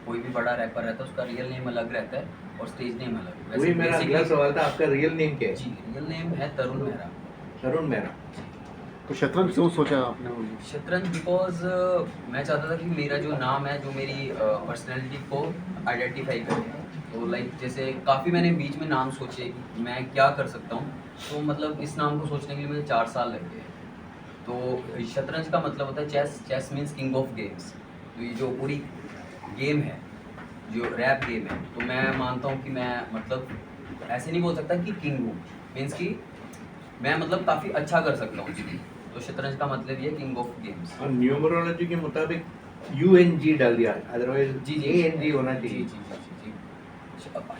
कोई भी बड़ा रैपर रहता है उसका रियल नेम अलग रहता है और स्टेज नेम अलग। वही मेरा अगला सवाल था, आपका रियल नेम क्या है? जी, रियल नेम है तरुण मेहरा। तरुण मेहरा। तो शतरंज क्यों सोचा आपने? शतरंज बिकॉज मैं चाहता था कि मेरा जो नाम है जो मेरी पर्सनैलिटी को आइडेंटिफाई करे। तो लाइक जैसे काफ़ी मैंने बीच में नाम सोचे कि मैं क्या कर सकता हूँ, तो मतलब इस नाम को सोचने के लिए मुझे 4 साल लग गए। तो शतरंज का मतलब होता है chess, chess means king of games. तो ये जो पूरी गेम है, जो रैप गेम है, तो मैं मानता हूँ कि मैं मतलब ऐसे नहीं बोल सकता कि किंग हूँ, मीन्स कि मैं मतलब काफ़ी अच्छा कर सकता हूँ उसमें। तो शतरंज का मतलब ये किंग ऑफ गेम्स। और न्यूमरोलॉजी के मुताबिक UNG डाल दिया, अदरवाइज जी जी ANG होना जी चाहिए। जी जी जी जी।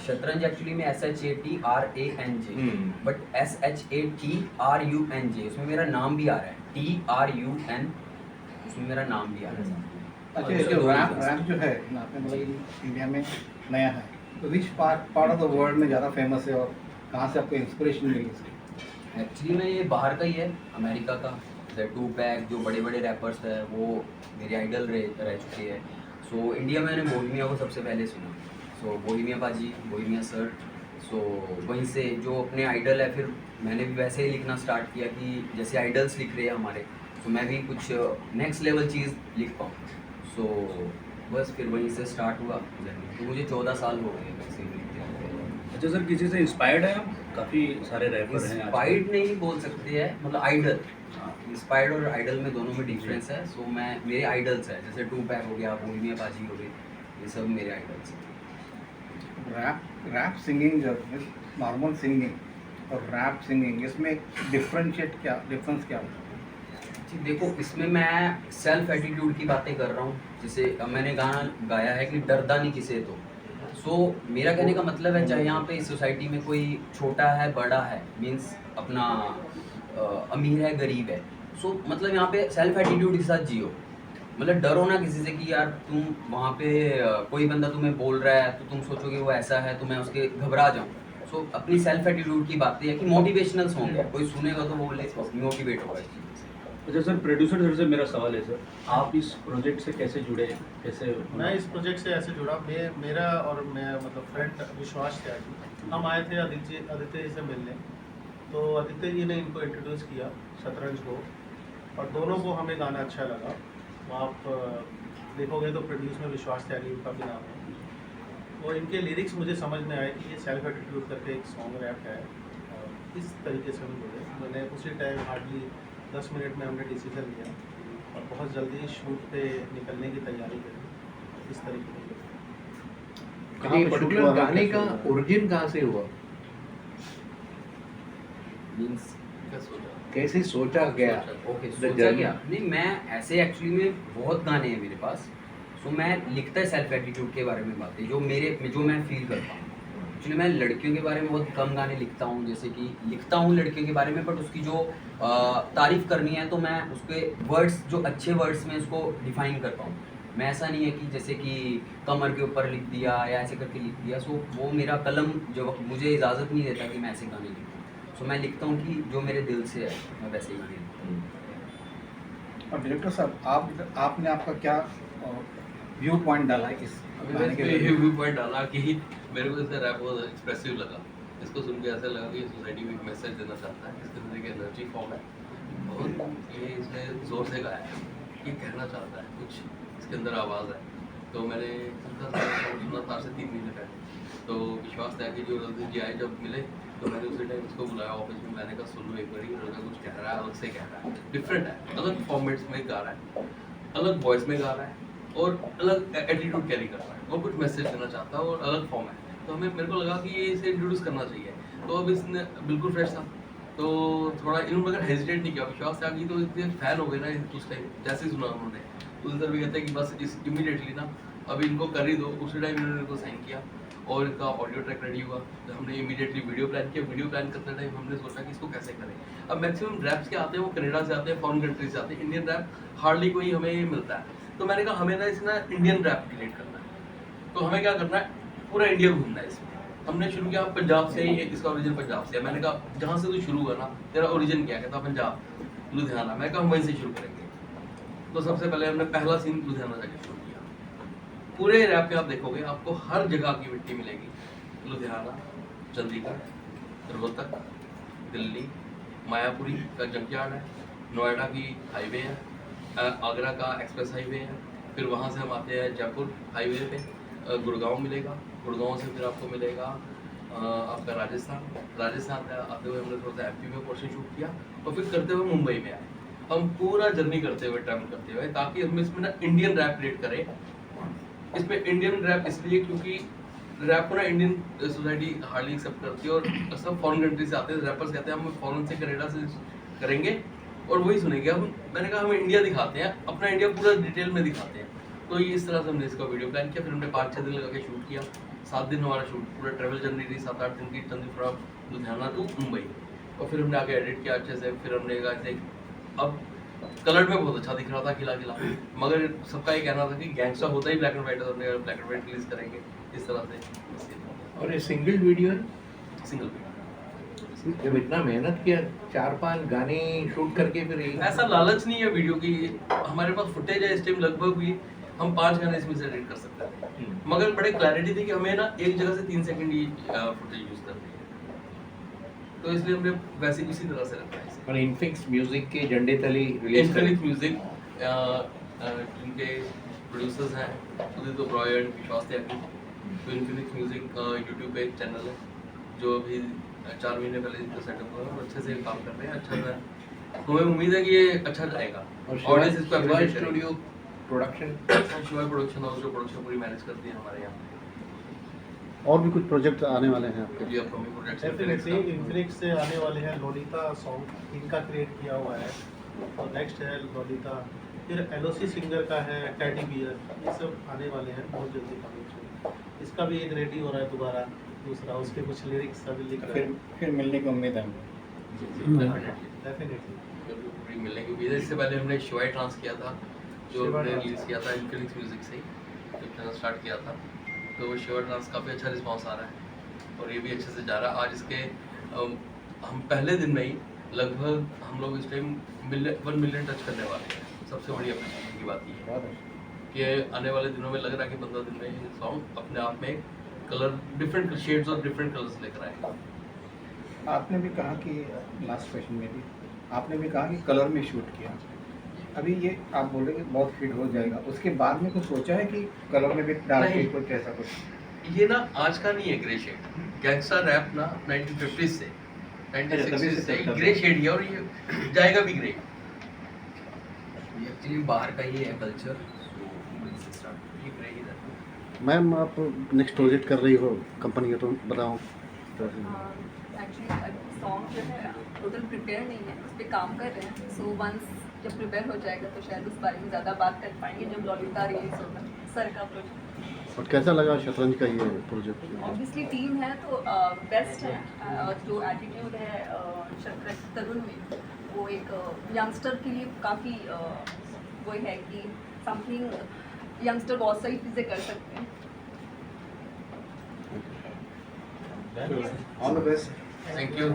शतरंज एक्चुअली में SHATRANJ, बट SHATRUNJ उसमें मेरा नाम भी आ रहा है, TRUN उसमें मेरा नाम भी आ रहा है। अच्छा, ये जो रैप जो है यहाँ पे मतलब इंडिया में नया है, तो which part of the world में ज़्यादा फेमस है और कहाँ से आपको इंस्पिरेशन मिली इसकी? एक्चुअली में ये बाहर का ही है, अमेरिका का। जैसे टू पैक जो बड़े बड़े रैपर्स हैं वो मेरे आइडल रह चुके हैं। सो इंडिया में मैंने बोहिमिया को सबसे पहले सुना। सो बोहिमिया पाजी, बोहिमिया सर, सो वहीं से जो अपने आइडल है, फिर मैंने भी वैसे ही लिखना स्टार्ट किया कि जैसे आइडल्स लिख रहे हैं हमारे, तो मैं भी कुछ नेक्स्ट लेवल चीज़ लिख पाऊँ। सो बस फिर वहीं से स्टार्ट हुआ जर्नी। तो मुझे 14 साल हो गए वैसे ही लिखते हुए। अच्छा सर, किसी से इंस्पायर्ड है आप? काफ़ी सारे रैपर हैं इंस्पायर्ड नहीं बोल सकते हैं, मतलब आइडल। इंस्पायर्ड और आइडल में दोनों में डिफरेंस है। सो मैं मेरे आइडल्स हैं, जैसे टू पैक हो गया, बोहिमिया पाजी हो गए, ये सब मेरे आइडल्स हैं। रैप सिंगिंग जो नॉर्मल सिंगिंग और रैप सिंगिंग, इसमें डिफरेंस क्या होता है? जी देखो, इसमें मैं सेल्फ एटीट्यूड की बातें कर रहा हूँ। जैसे अब मैंने गाना गाया है कि डरदा नहीं किसे तो। सो मेरा कहने का मतलब है, चाहे यहाँ पे इस सोसाइटी में कोई छोटा है बड़ा है, मीन्स अपना अमीर है गरीब है, सो मतलब यहाँ पे सेल्फ एटीट्यूड के साथ जियो। मतलब डरो ना किसी से कि यार तुम वहाँ पे कोई बंदा तुम्हें बोल रहा है तो तुम सोचोगे वो ऐसा है तो मैं उसके घबरा जाऊँ। सो अपनी सेल्फ एटीट्यूड की बातें है कि मोटिवेशनल सॉन्ग है, कोई सुनेगा तो वो बोले मोटिवेट होगा इस चीज़ से। अच्छा सर, प्रोड्यूसर सर से मेरा सवाल है सर, आप इस प्रोजेक्ट से कैसे जुड़े, कैसे? मैं इस प्रोजेक्ट से ऐसे जुड़ा, मेरा और मैं मतलब फ्रेंड विश्वास त्यागी, हम आए थे आदित्य जी से मिलने। तो आदित्य जी ने इनको इंट्रोड्यूस किया शतरंज को, और दोनों को हमें गाना अच्छा लगा। तो आप देखोगे तो प्रोड्यूस में विश्वास त्यागी उनका भी नाम है। और इनके लिरिक्स मुझे समझ में आए कि ये सेल्फ एटीट्यूड करके एक सॉन्ग रैप है, और इस तरीके से हम जुड़े। मैंने उसी टाइम हार्डली 10 मिनट में हमने डिसीजन लिया और बहुत जल्दी शूट पे निकलने की तैयारी करी। इस तरीके से ये पर्टिकुलर गाने का ओरिजिन कहाँ से हुआ? मीन्स कैसे सोचा गया? ओके, The सोचा journey. क्या नहीं, मैं ऐसे एक्चुअली में बहुत गाने हैं मेरे पास। सो मैं लिखता है सेल्फ एटीट्यूड के बारे में बातें जो मैं फील करता हूँ। एक्चुअली मैं लड़कियों के बारे में बहुत कम गाने लिखता हूँ, जैसे कि लिखता हूँ लड़कियों के बारे में, बट उसकी जो तारीफ़ करनी है तो मैं उसके वर्ड्स, जो अच्छे वर्ड्स में उसको डिफाइन करता हूँ। मैं ऐसा नहीं है कि जैसे कि कमर के ऊपर लिख दिया या ऐसे करके लिख दिया। सो वो मेरा कलम जो मुझे इजाज़त नहीं देता कि मैं ऐसे गाने लिखूँ। सो मैं लिखता हूँ कि जो मेरे दिल से है मैं वैसे ही गाने लिखता हूँ। और डायरेक्टर साहब, आपने आपका क्या व्यू पॉइंट डाला है इस गाने के ये लिए? व्यू पॉइंट डाला कि मेरे को इसका रैप बहुत एक्सप्रेसिव लगा। इसको सुन के ऐसा लगा कि ये सोसाइटी में एक मैसेज देना चाहता है। इसके अंदर एक एनर्जी फॉर्म है और ये इसने ज़ोर से गाया है, ये कहना चाहता है कुछ, इसके अंदर आवाज़ है। तो मैंने सुना था से 3 महीने पहले। तो विश्वास त्यागी जो रंजीत जी आए जब मिले, तो मैंने उसी टाइम उसको बुलाया ऑफिस में। मैंने कहा सुन लो एक बारी, लड़का कुछ कह रहा है, अलग से कह रहा है, डिफरेंट है, अलग फॉर्मेट्स में गा रहा है, अलग वॉइस में गा रहा है और अलग एटीट्यूड कैरी कर रहा है और कुछ मैसेज देना चाहता है और अलग फॉर्म है। तो मेरे को लगा कि ये इसे इंट्रोड्यूस करना चाहिए। तो अब इसने बिल्कुल फ्रेश था, तो थोड़ा इन्होंने मगर हेजिटेट नहीं किया। विश्वास त्यागी तो इतने फैन हो गए ना उस टाइम, जैसे ही सुना उन्होंने उस सर भी कहते हैं कि बस इस इमीडिएटली ना अब इनको कर ही दो। उसी टाइम इन्होंने इनको साइन किया और इनका ऑडियो ट्रैक रेडी हुआ। तो हमने इमीडिएटली वीडियो प्लान किया। वीडियो प्लान करते टाइम हमने सोचा कि इसको कैसे करें। अब मैक्सिमम रैप्स के आते हैं वो कनाडा से आते हैं, फॉरेन कंट्री से आते हैं, इंडियन रैप हार्डली कोई हमें मिलता है। तो मैंने कहा हमें ना इसमें इंडियन रैप क्रिएट करना है। तो हमें क्या करना है, पूरा इंडिया घूमना है इसमें। हमने शुरू किया पंजाब से ही, इसका ओरिजिन पंजाब से है। मैंने कहा जहाँ से तू शुरू हुआ ना, तेरा ओरिजिन क्या कहता पंजाब, लुधियाना। मैं कहा हम वहीं से शुरू करेंगे। तो सबसे पहले हमने पहला सीन लुधियाना जाके शुरू किया पूरे रैप में आप देखोगे आपको हर जगह की मिट्टी मिलेगी। लुधियाना, चंडीगढ़, रोहतक, दिल्ली, मायापुरी का जंकयार्ड है, नोएडा की हाईवे है, आगरा का एक्सप्रेस हाईवे है, फिर वहाँ से हम आते हैं जयपुर हाईवे पे, गुड़गांव मिलेगा, गुड़गांव से फिर आपको मिलेगा आपका राजस्थान आते हुए हमने थोड़ा सा एमपी में पोर्शन शूट किया और फिर करते हुए मुंबई में आए। हम पूरा जर्नी करते हुए ट्रैवल करते हुए ताकि हम इसमें ना इंडियन रैप क्रिएट करें। इसमें इंडियन रैप इसलिए क्योंकि रैप को ना इंडियन सोसाइटी हार्डली एक्सेप्ट करती है और सब फॉरेन कंट्री से आते हैं। रैपर्स कहते हैं हम फॉरेन से कनाडा से करेंगे और वही सुनेंगे। हम मैंने कहा हम इंडिया दिखाते हैं, अपना इंडिया पूरा डिटेल में दिखाते हैं। तो ये इस तरह से हमने इसका वीडियो प्लान किया। फिर हमने 5-6 दिन लगा के शूट किया। 7 दिन हमारा शूट पूरा ट्रैवल जर्नी रही, 7-8 दिन की journey from Ludhiana to Mumbai. और फिर हमने आगे एडिट किया अच्छे से। फिर हमने कहा थे अब कलर में बहुत अच्छा दिख रहा था, खिला खिला, मगर सबका ये कहना था कि गैंगस्टर होता ही ब्लैक एंड व्हाइट है, हमने ब्लैक एंड व्हाइट रिलीज करेंगे इस तरह से। और ये सिंगल वीडियो है, सिंगल जब इतना मेहनत किया 4-5 गाने शूट करके फिर ऐसा लालच नहीं है वीडियो की। हमारे पास फुटेज है इस टाइम लगभग भी हम 5 गाने इसमें से एडिट कर सकते हैं, मगर बड़े क्लैरिटी थी कि हमें ना एक जगह से 3 सेकंड ही फुटेज यूज करनी है, तो इसलिए हमने वैसे इसी तरह से रखा है इसे। और इनफिक्स म्यूजिक के झंडे तले रिलीज इनफिनिक्स म्यूजिक जिनके प्रोड्यूसर्स हैं उदित ओबरॉय एंड विश्वास त्यागी। तो इनफिनिक्स म्यूजिक यूट्यूब पे एक चैनल है जो अभी 4 महीने पहले इनका सेटअप हुआ और अच्छे से काम कर रहे हैं। अच्छा है, हमें उम्मीद है कि ये अच्छा जाएगा। और ऑडियंस इसको अप्रिशिएट करेगी। स्टूडियो प्रोडक्शन, शिवाय प्रोडक्शन हाउस जो प्रोडक्शन पूरी मैनेज करती है हमारे यहाँ। और भी कुछ प्रोजेक्ट आने वाले हैं आपके? जी अपकमिंग प्रोजेक्ट्स डेफिनेटली इन्फिनिक्स से आने वाले हैं। लोलिता सॉन्ग इनका क्रिएट किया हुआ है और नेक्स्ट है लोलिता। फिर एलओसी सिंगर का है टेडी बियर, ये सब आने वाले हैं बहुत जल्दी कमिंग। इसका भी एक रेडी हो रहा है दोबारा दूसरा, उसके कुछ लिरिक्स अभी लिख रहे हैं। फिर मिलने की उम्मीद है। डेफिनेटली मिलने की उम्मीद है। इससे पहले हमने शिवाय ट्रांस किया था जो शिवा हमने ट्रांस। रिलीज किया था इनफिनिक्स म्यूजिक से ही, जब चैनल स्टार्ट किया था। तो वो शिवा ट्रांस काफ़ी अच्छा रिस्पांस आ रहा है और ये भी अच्छे से जा रहा है। आज इसके हम पहले दिन में ही लगभग हम लोग इस टाइम 1 मिलियन टच करने वाले हैं। सबसे बड़ी अप्रिशिएशन की बात ये है बहुत अच्छा। कि आने वाले दिनों में लग रहा है कि 15 दिन में ये सॉन्ग अपने आप में कलर डिफरेंट शेड्स और डिफरेंट कलर्स लेकर आएगा। आपने भी कहा कि लास्ट क्वेश्चन में भी आपने भी कहा कि कलर में शूट किया। अभी ये आप बोल रहे कि बहुत हिट हो जाएगा, उसके बाद में कुछ सोचा है कि कलर में भी डाल के नहीं। कुछ ऐसा कुछ? ये ना आज का नहीं है ग्रे शेड। गैंगस्टर रैप ना 1950s से 1960s से ग्रे शेड है और ये जाएगा भी ग्रे। एक्चुअली बाहर का ही है कल्चर, ये ग्रे ही रहता है। मैम आप नेक्स्ट प्रोजेक्ट कर रही हो कंपनी का, तो बताओ। एक्चुअली सॉन्ग जो है टोटल प्रिपेयर नहीं है, उस पर काम कर रहे हैं। सो वंस जब प्रिपेयर हो जाएगा तो शायद उस बारे में ज़्यादा बात कर पाएंगे जब लॉलिता रिलीज होगा सर का प्रोजेक्ट। और कैसा लगा शतरंज का ये प्रोजेक्ट? ऑब्वियसली टीम है तो बेस्ट है। जो एटीट्यूड है शतरंज तरुण में, वो एक यंगस्टर के लिए काफ़ी वो है कि समथिंग यंगस्टर बहुत सही चीज़ें कर सकते हैं। All the best. Thank you.